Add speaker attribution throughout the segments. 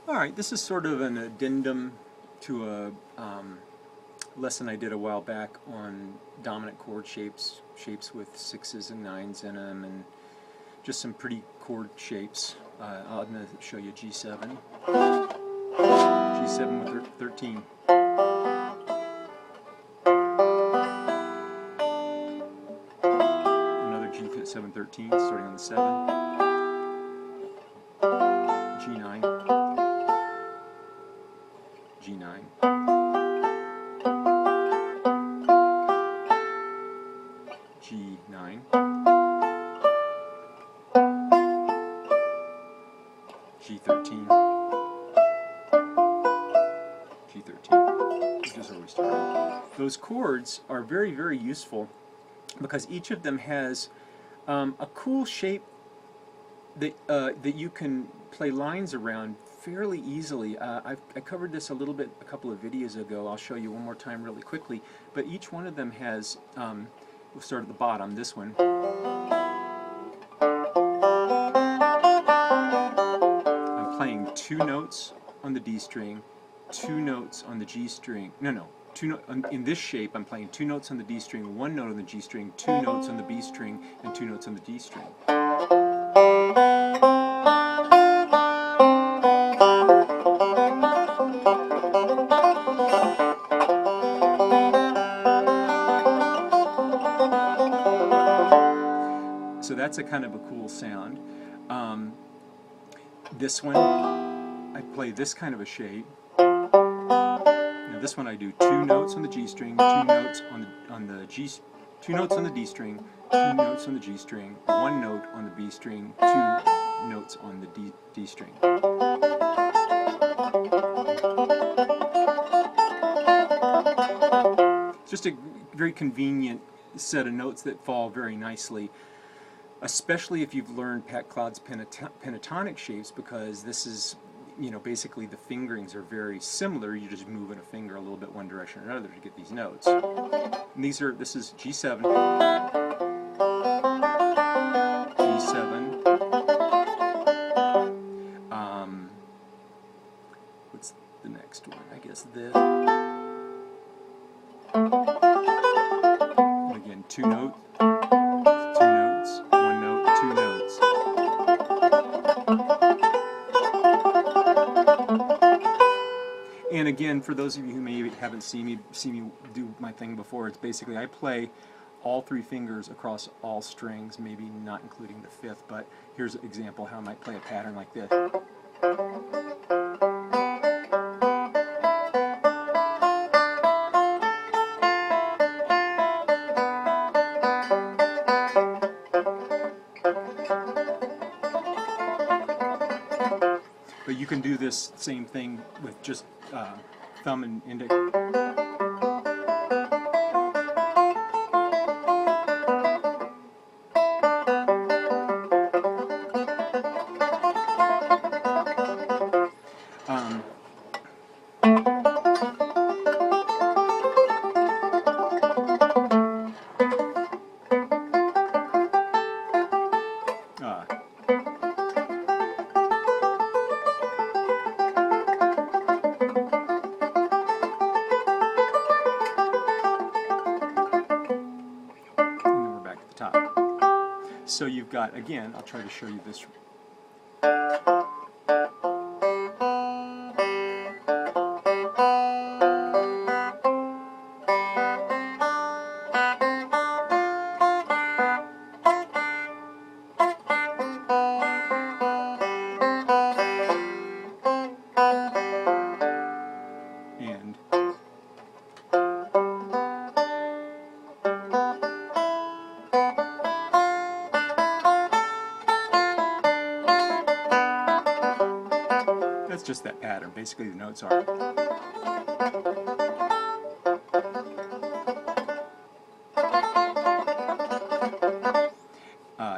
Speaker 1: Alright, this is sort of an addendum to a lesson I did a while back on dominant chord shapes, shapes with 6s and 9s in them, and just some pretty chord shapes. I'm going to show you G7. G7 with 13. Another G7 13, starting on the 7. G9. G9. G9. G13. G13. This is where we start. Those chords are very, very useful because each of them has a cool shape that that you can play lines around fairly easily. I covered this a little bit a couple of videos ago. I'll show you one more time really quickly. But each one of them has, we'll start at the bottom, this one. I'm playing 2 notes on the D string, 2 notes on the G string. In this shape I'm playing 2 notes on the D string, 1 note on the G string, 2 notes on the B string, and 2 notes on the D string. So that's a kind of a cool sound. This one, I play this kind of a shape. Now this one I do 2 notes on the G string, 2 notes on the G, 2 notes on the D string, 2 notes on the G string, 1 note on the B string, 2 notes on the D string. It's just a very convenient set of notes that fall very nicely, especially if you've learned Pat Cloud's pentatonic shapes, because this is, you know, basically the fingerings are very similar. You're just moving a finger a little bit one direction or another to get these notes. And this is G7, G7, what's the next one? I guess this. And again, 2 notes. 2 notes, 1 note, 2 notes. And again, for those of you who maybe haven't seen me do my thing before, it's basically I play all 3 fingers across all strings, maybe not including the 5th, but here's an example how I might play a pattern like this. But you can do this same thing with just thumb and index. So you've got, again, I'll try to show you this. And that's just that pattern. Basically, the notes are.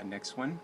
Speaker 1: Next one.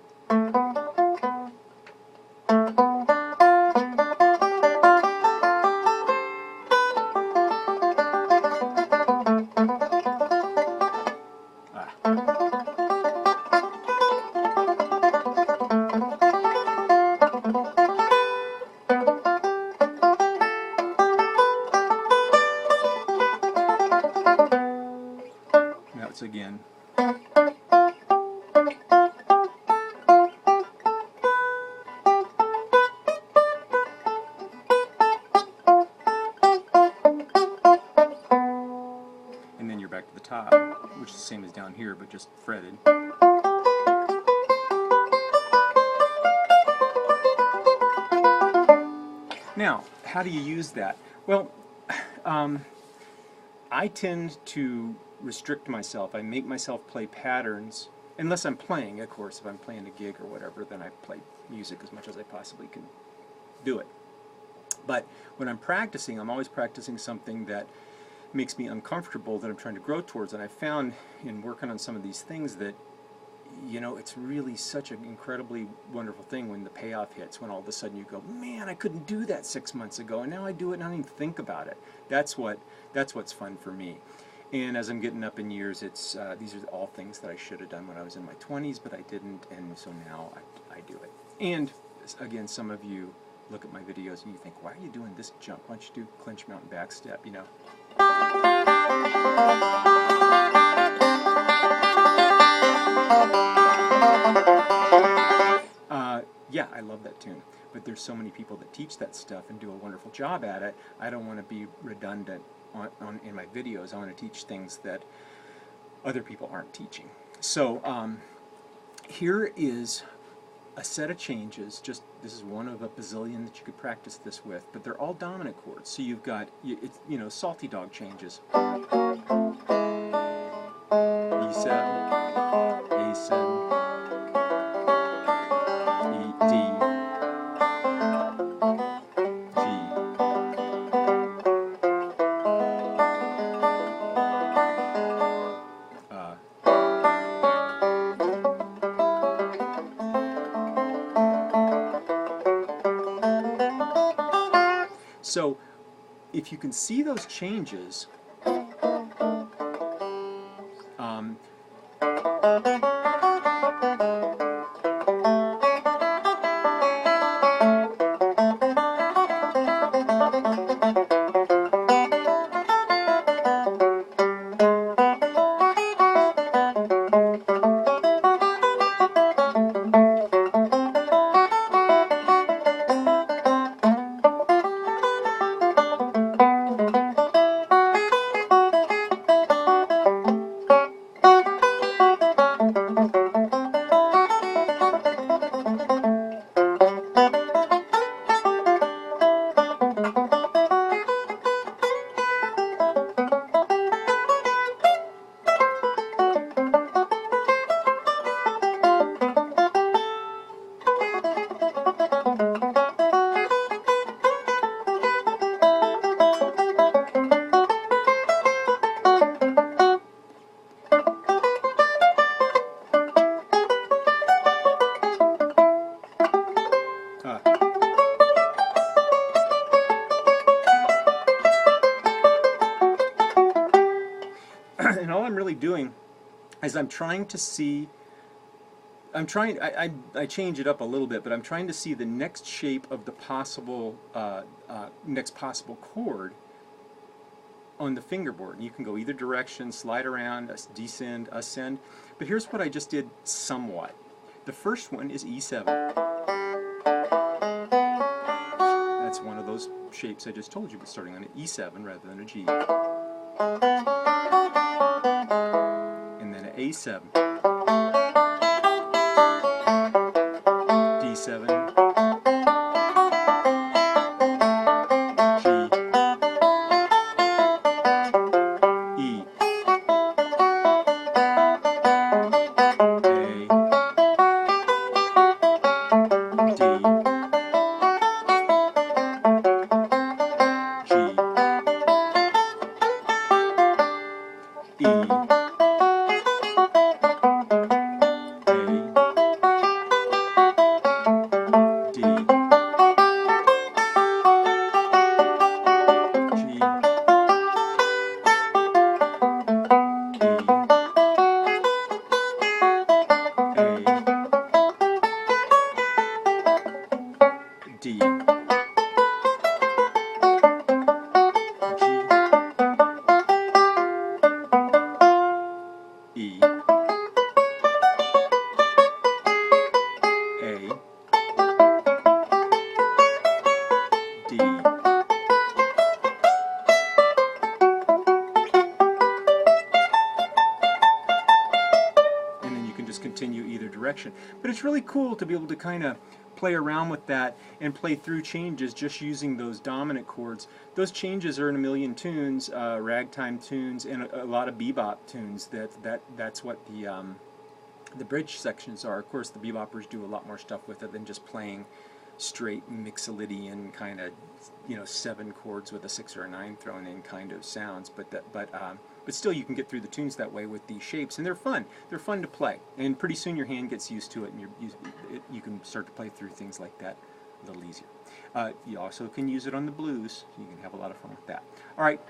Speaker 1: which is the same as down here, but just fretted. Now, how do you use that? Well, I tend to restrict myself. I make myself play patterns, unless I'm playing, of course. If I'm playing a gig or whatever, then I play music as much as I possibly can do it. But when I'm practicing, I'm always practicing something that makes me uncomfortable, that I'm trying to grow towards. And I found in working on some of these things that, you know, it's really such an incredibly wonderful thing when the payoff hits, when all of a sudden you go, man, I couldn't do that 6 months ago, and now I do it and I don't even think about it. That's what's fun for me. And as I'm getting up in years, it's these are all things that I should have done when I was in my 20s, but I didn't, and so now I do it. And again, some of you look at my videos and you think, why are you doing this jump? Why don't you do clinch, mountain, back step, you know? Yeah, I love that tune, but there's so many people that teach that stuff and do a wonderful job at it. I don't want to be redundant in my videos. I want to teach things that other people aren't teaching. So here is a set of changes. Just this is one of a bazillion that you could practice this with, but they're all dominant chords. So you've got salty dog changes. E7, A7. D, G. So, if you can see those changes, and all I'm really doing is I'm trying to see, I change it up a little bit, but I'm trying to see the next shape of the possible, next possible chord on the fingerboard. And you can go either direction, slide around, descend, ascend. But here's what I just did somewhat. The first one is E7. That's one of those shapes I just told you, but starting on an E7 rather than a G. And then an A7. D7. G. E. E, section. But it's really cool to be able to kind of play around with that and play through changes just using those dominant chords. Those changes are in a million tunes, ragtime tunes, and a lot of bebop tunes. That's what the bridge sections are. Of course, the beboppers do a lot more stuff with it than just playing straight Mixolydian kind of, 7 chords with a 6 or a 9 thrown in kind of sounds. But still, you can get through the tunes that way with these shapes, and they're fun. They're fun to play, and pretty soon your hand gets used to it, and you can start to play through things like that a little easier. You also can use it on the blues. You can have a lot of fun with that. All right.